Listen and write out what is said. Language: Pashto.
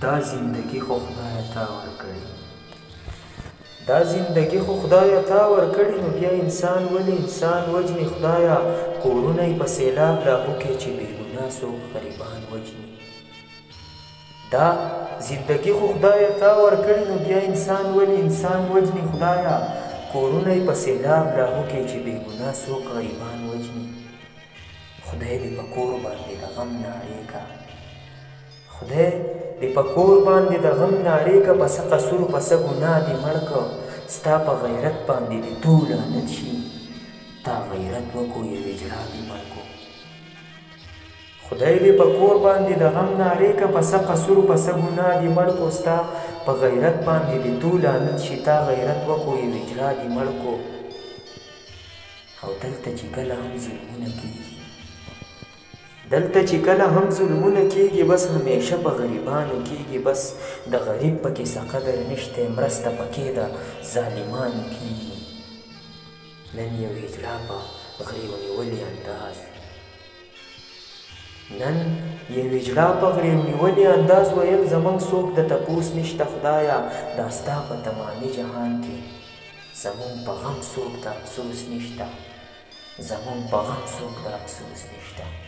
دا زندگی خو خدای تا ورکړې دا زندگی خو خدای تا ورکړې نو بیا انسان ولې انسان وجني خدایا کورونه یې په سیلاب لاهو کې چې بې ګناه څوک غریبان وجني دا زندگی خو خدای تا ورکړې نو بیا انسان ولې انسان وجني خدایا کورونه یې په سیلاب لاهو کې چې بې ګناه څوک غریبان وجني خدای دې په کور باندې د غم نارې کا خدای دې په کور باندې د غم نارې کا په څه قصور په څه ګناه دې مړ که ستا په غیرت باندې دې تو لعنت شي تا غیرت وکړو یو اجرا دې مړ کو خدای دې په کور باندې د غم نارې کا په څه قصور په څه ګناه دې مړ کو ستا په غیرت باندې دې تو لعنت شي تا غیرت وکړو یو اجرا دې مړ کو او دلته چې کله هم ظلمونه کېږي دلته چې کله هم ظلمونه کېږي بس همیشه په غریبانو کېږي بس د غریب پکې څه قدر نشته مرسته پکې د ظالمانو کېږي نن یو هجرا په غریب نیولې انداز نن یو هجرا په غریب نیولې انداز ویل زموږ څوک د تپوس نشته خدایه دا ستا په تمامي جهان کې زموږ په غم څوک د افسوس نشته زموږ په غم څوک د افسوس نشته